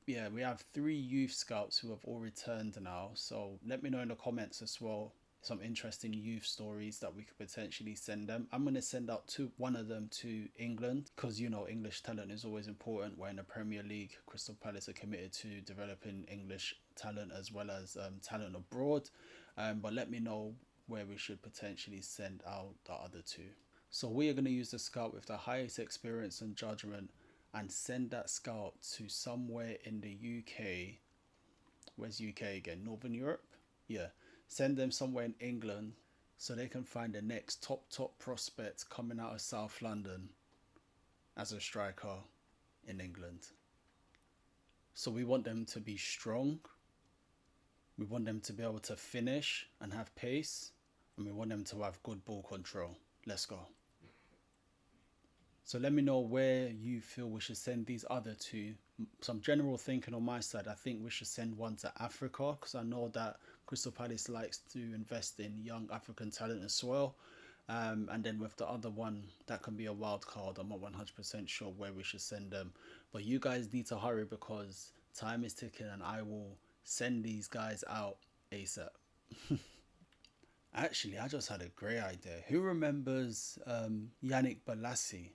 yeah, we have 3 youth scouts who have all returned now. So let me know in the comments as well some interesting youth stories that we could potentially send them. I'm gonna send out one of them to England because you know English talent is always important. We're in the Premier League. Crystal Palace are committed to developing English talent as well as talent abroad. But let me know where we should potentially send out the other two. So we are going to use the scout with the highest experience and judgment and send that scout to somewhere in the UK. Where's UK again? Northern Europe? Yeah. Send them somewhere in England so they can find the next top prospect coming out of South London as a striker in England. So we want them to be strong. We want them to be able to finish and have pace. And we want them to have good ball control. Let's go. So let me know where you feel we should send these other two. Some general thinking on my side, I think we should send one to Africa because I know that Crystal Palace likes to invest in young African talent as well. And then with the other one, that can be a wild card. I'm not 100% sure where we should send them. But you guys need to hurry because time is ticking and I will send these guys out ASAP. Actually, I just had a great idea. Who remembers Yannick Balassi?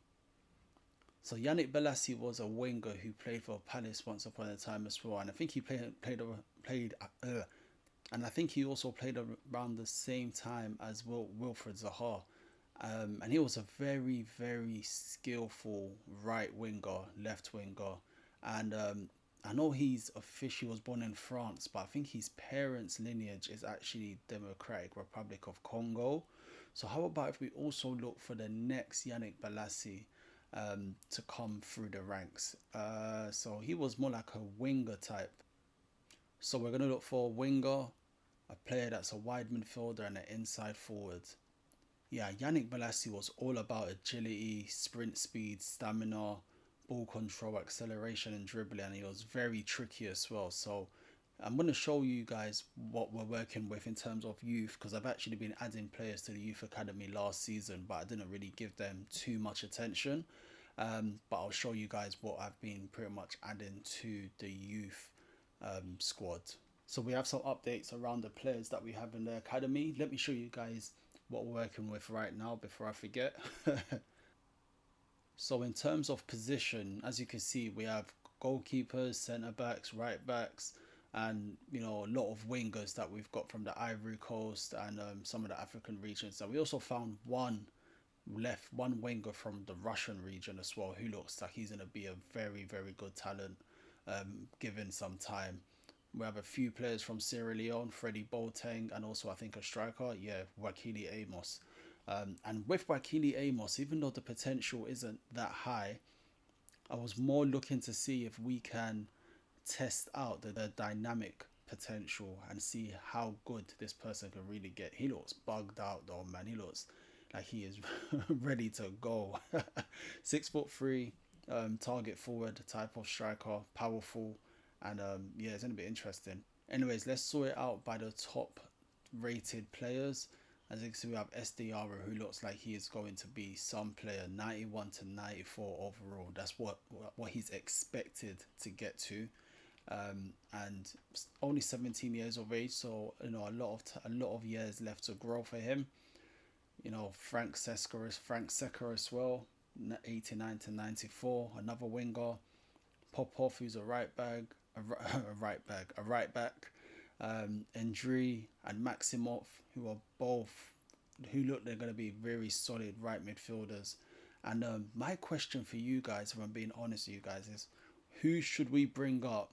So Yannick Balassi was a winger who played for Palace once upon a time as well, and I think he and I think he also played around the same time as Wilfred Zaha, and he was a very skillful right winger, left winger, and I know he's officially was born in France, but I think his parents' lineage is actually Democratic Republic of Congo. So how about if we also look for the next Yannick Balassi to come through the ranks? So he was more like a winger type. So we're gonna look for a winger, a player that's a wide midfielder and an inside forward. Yeah, Yannick Balassi was all about agility, sprint speed, stamina, ball control, acceleration, and dribbling, and he was very tricky as well. So I'm going to show you guys what we're working with in terms of youth because I've actually been adding players to the youth academy last season, but I didn't really give them too much attention. But I'll show you guys what I've been pretty much adding to the youth squad. So we have some updates around the players that we have in the academy. Let me show you guys what we're working with right now before I forget. So in terms of position, as you can see, we have goalkeepers, centre backs, right backs, and you know a lot of wingers that we've got from the Ivory Coast and some of the African regions. And we also found one winger from the Russian region as well, who looks like he's gonna be a very good talent, given some time. We have a few players from Sierra Leone, Freddie Boateng, and also I think a striker, yeah, Wakili Amos. And with Wakili Amos, even though the potential isn't that high, I was more looking to see if we can test out the dynamic potential and see how good this person can really get. He looks bugged out though, man. He looks like he is ready to go. 6'3", target forward type of striker, powerful, and yeah, it's gonna be interesting. Anyways, let's sort it out by the top rated players. As you can see, we have SDR who looks like he is going to be some player, 91 to 94 overall. That's what he's expected to get to, and only 17 years of age, so you know a lot of years left to grow for him. You know, Frank Secker as well, 89 to 94, another winger. Popov, who's a right back, a right back. Endry and Maximov, who are both who look they're going to be very solid right midfielders. And my question for you guys, if I'm being honest with you guys, is who should we bring up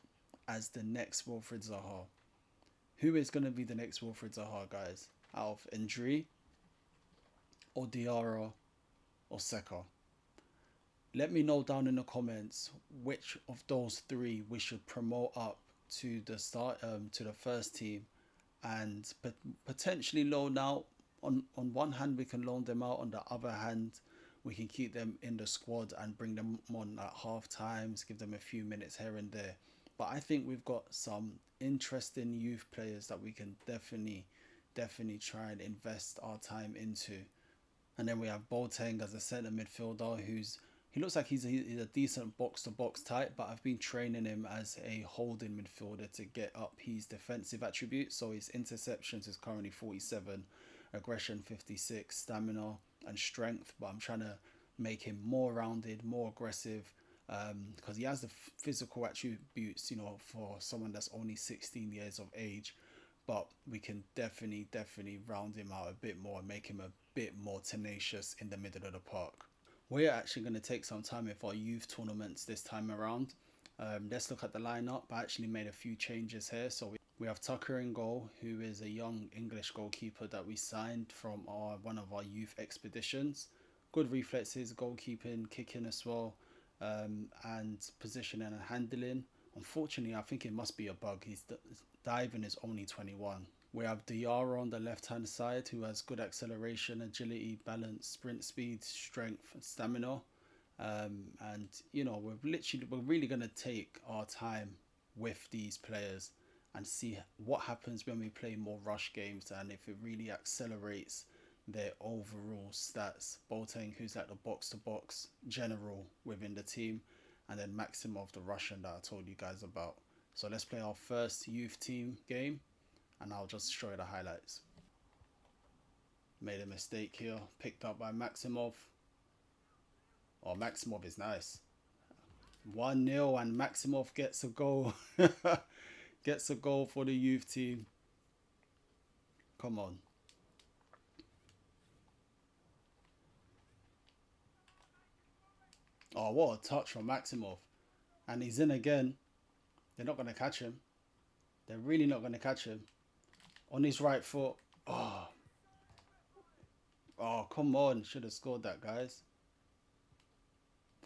as the next Wilfred Zaha? Who is going to be the next Wilfred Zaha, guys? Out of Endry or Diarra or Seka? Let me know down in the comments which of those three we should promote up to the to the first team, and potentially loan out. On one hand, we can loan them out. On the other hand, we can keep them in the squad and bring them on at half times, give them a few minutes here and there. But I think we've got some interesting youth players that we can definitely try and invest our time into. And then we have Boateng as a centre midfielder who's He looks like he's a decent box to box type, but I've been training him as a holding midfielder to get up his defensive attributes. So his interceptions is currently 47, aggression 56, stamina and strength. But I'm trying to make him more rounded, more aggressive, because he has the physical attributes, for someone that's only 16 years of age. But we can definitely round him out a bit more and make him a bit more tenacious in the middle of the park. We're actually going to take some time with our youth tournaments this time around. Let's look at the lineup. I actually made a few changes here. So we have Tucker in goal, who is a young English goalkeeper that we signed from one of our youth expeditions. Good reflexes, goalkeeping, kicking as well, and positioning and handling. Unfortunately, I think it must be a bug. His diving is only 21. We have Diarra on the left hand side, who has good acceleration, agility, balance, sprint speed, strength, and stamina. And we're really gonna take our time with these players and see what happens when we play more rush games and if it really accelerates their overall stats. Boateng, who's like the box to box general within the team, and then Maximov, the Russian that I told you guys about. So let's play our first youth team game and I'll just show you the highlights. Made a mistake here, picked up by Maximov. Oh, Maximov is nice. 1-0 and Maximov gets a goal. Gets a goal for the youth team. Come on. Oh, what a touch from Maximov. And he's in again. They're not going to catch him. They're really not going to catch him. On his right foot. Oh, come on. Should have scored that, guys.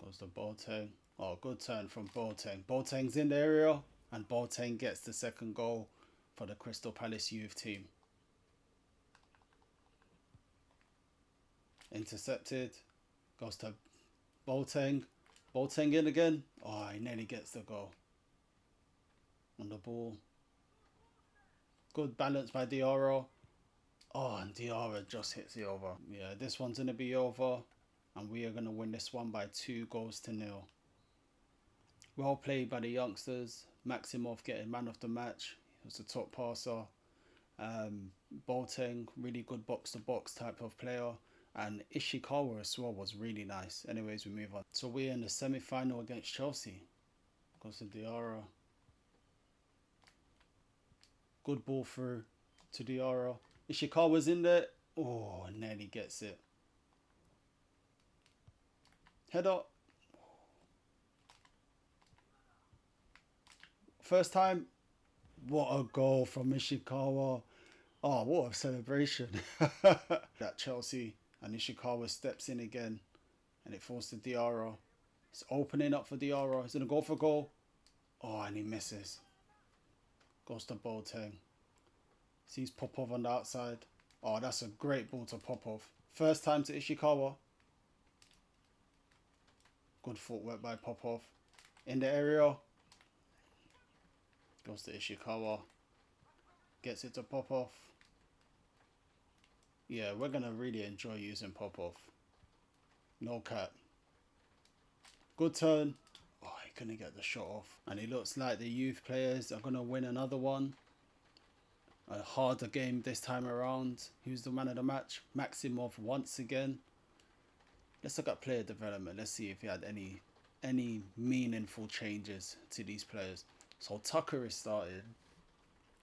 Goes to Boateng. Oh, good turn from Boateng. Boateng's in the area. And Boateng gets the second goal for the Crystal Palace youth team. Intercepted. Goes to Boateng. Boateng in again. Oh, he nearly gets the goal. On the ball. Good balance by Diarra. Oh, and Diarra just hits it over. Yeah, this one's going to be over. And we are going to win this one by 2-0. Well played by the youngsters. Maximov getting man of the match. He was the top passer. Boateng, really good box-to-box type of player. And Ishikawa as well was really nice. Anyways, we move on. So we're in the semi-final against Chelsea. Goes to Diarra. Good ball through to Diarra. Ishikawa's in there. Oh, nearly gets it. Header. First time. What a goal from Ishikawa. Oh, what a celebration. That Chelsea and Ishikawa steps in again. And it falls to Diarra. It's opening up for Diarra. He's going to go for goal. Oh, and he misses. Goes to Boateng. Sees Popov on the outside. Oh, that's a great ball to Popov. First time to Ishikawa. Good footwork by Popov. In the area. Goes to Ishikawa. Gets it to Popov. Yeah, we're going to really enjoy using Popov. No cap. Good turn. Oh, he couldn't get the shot off. And it looks like the youth players are going to win another one. A harder game this time around. Who's the man of the match? Maximov once again. Let's look at player development. Let's see if he had any meaningful changes to these players. So Tucker is starting,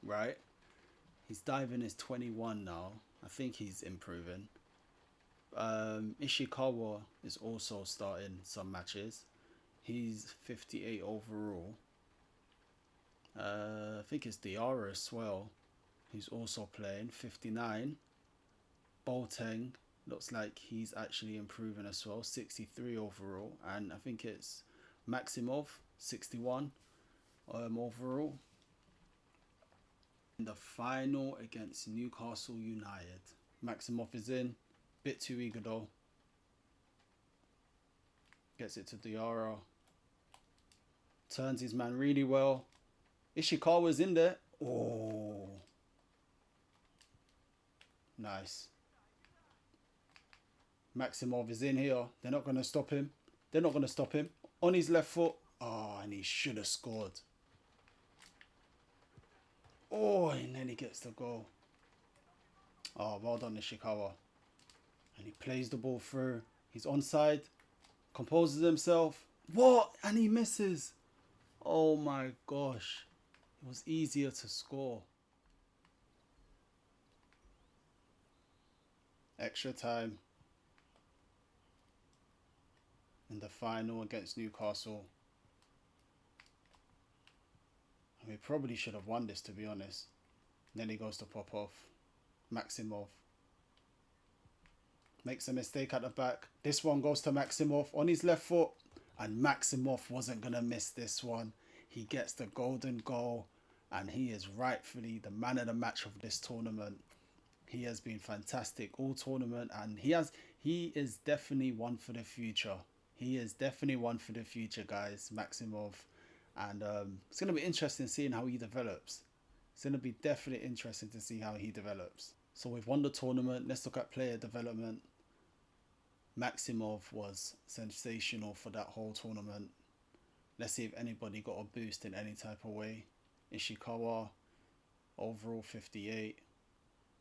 right? His diving is 21 now. I think he's improving. Ishikawa is also starting some matches. He's 58 overall. I think it's Diarra as well. He's also playing 59. Boateng looks like he's actually improving as well, 63 overall. And I think it's Maximov, 61 overall. In the final against Newcastle United. Maximov is in. Bit too eager though. Gets it to Diarra. Turns his man really well. Ishikawa's in there. Oh. Nice. Maximov is in here. They're not going to stop him. They're not going to stop him. On his left foot. Oh, and he should have scored. Oh, and then he gets the goal. Oh, well done, Nishikawa. And he plays the ball through. He's onside. Composes himself. What? And he misses. Oh my gosh. It was easier to score. Extra time. In the final against Newcastle. And we probably should have won this, to be honest. Then he goes to pop off. Maximov. Makes a mistake at the back. This one goes to Maximov on his left foot. And Maximov wasn't going to miss this one. He gets the golden goal. And he is rightfully the man of the match of this tournament. He has been fantastic all tournament. And he is definitely one for the future. He is definitely one for the future, guys. Maximov. And it's going to be interesting seeing how he develops. It's going to be definitely interesting to see how he develops. So we've won the tournament. Let's look at player development. Maximov was sensational for that whole tournament. Let's see if anybody got a boost in any type of way. Ishikawa, overall 58.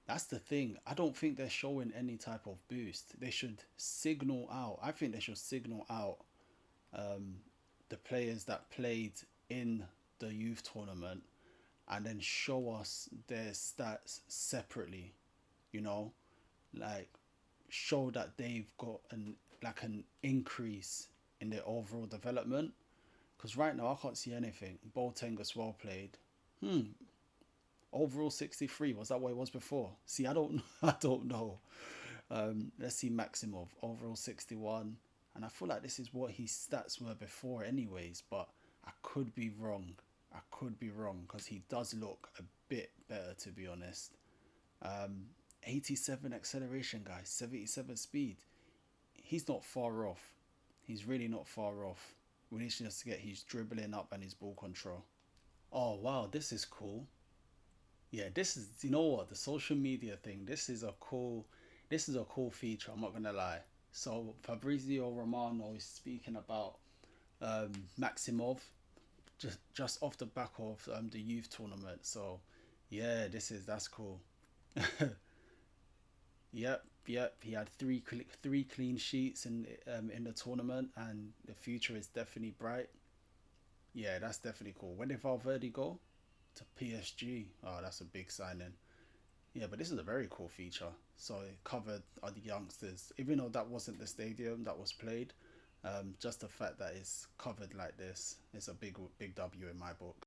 That's the thing. I don't think they're showing any type of boost. They should signal out. I think they should signal out the players that played in the youth tournament and then show us their stats separately, you know, like show that they've got an increase in their overall development, because right now I can't see anything. Boateng well played. Overall 63, was that what it was before? See, I don't know. Let's see Maximov, overall 61. And I feel like this is what his stats were before anyways, but I could be wrong. Because he does look a bit better, to be honest. 87 acceleration, guys. 77 speed. He's not far off. He's really not far off. We need to just get his dribbling up and his ball control. Oh, wow. This is cool. Yeah, this is, you know what? The social media thing. This is a cool feature. I'm not going to lie. So Fabrizio Romano is speaking about Maximov just off the back of the youth tournament. So yeah, that's cool. Yep. He had three clean sheets in the tournament, and the future is definitely bright. Yeah, that's definitely cool. When did Valverde go to PSG? Oh, that's a big signing. Yeah, but this is a very cool feature. So it covered the youngsters, even though that wasn't the stadium that was played. Just the fact that it's covered like this is a big W in my book.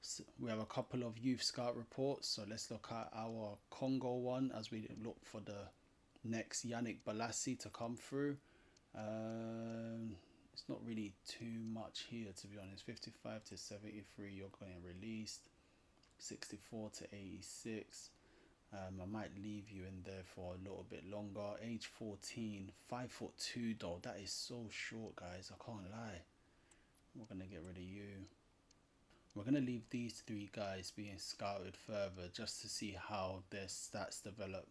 So we have a couple of youth scout reports. So let's look at our Congo one as we look for the next Yannick Balassi to come through. It's not really too much here, to be honest. 55 to 73, you're getting released. 64 to 86. I might leave you in there for a little bit longer. Age 14, 5'2" though. That is so short, guys. I can't lie. We're gonna get rid of you. We're gonna leave these three guys being scouted further just to see how their stats develop.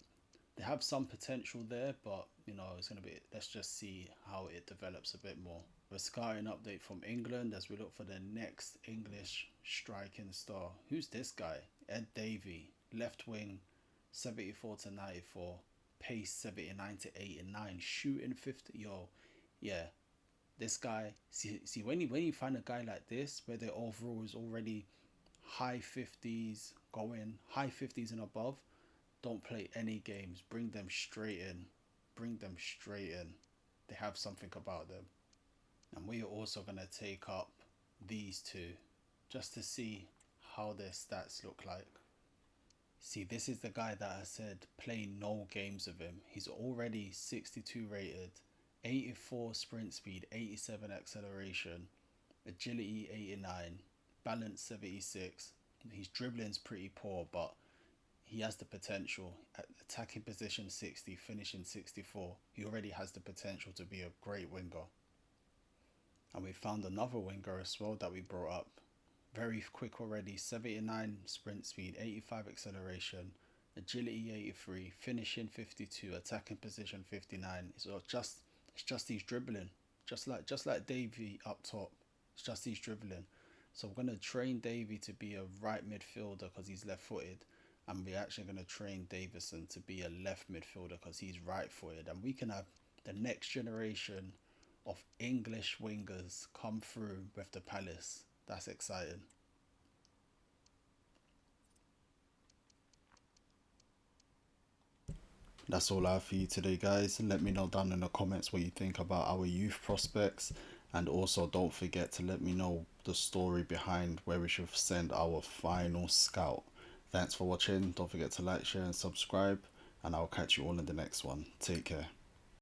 They have some potential there, but you know, it's gonna be, let's just see how it develops a bit more. A scouting update from England as we look for the next English striking star. Who's this guy? Ed Davey, left wing, 74 to 94, pace 79 to 89, shooting 50. Yo, yeah, this guy. See when you find a guy like this where their overall is already high 50s, going high 50s and above, don't play any games. Bring them straight in. They have something about them. And we are also going to take up these two just to see how their stats look like. See, this is the guy that I said play no games with him. He's already 62 rated, 84 sprint speed, 87 acceleration, agility 89, balance 76. His dribbling's pretty poor, but he has the potential. At attacking position 60, finishing 64. He already has the potential to be a great winger. And we found another winger as well that we brought up. Very quick already, 79 sprint speed, 85 acceleration, agility 83, finishing 52, attacking position 59. It's just his dribbling. just like Davy up top. It's just he's dribbling. So we're gonna train Davy to be a right midfielder because he's left-footed, and we're actually gonna train Davison to be a left midfielder because he's right-footed, and we can have the next generation of English wingers come through with the Palace. That's exciting. That's all I have for you today, guys. Let me know down in the comments what you think about our youth prospects. And also, don't forget to let me know the story behind where we should send our final scout. Thanks for watching. Don't forget to like, share, and subscribe. And I'll catch you all in the next one. Take care.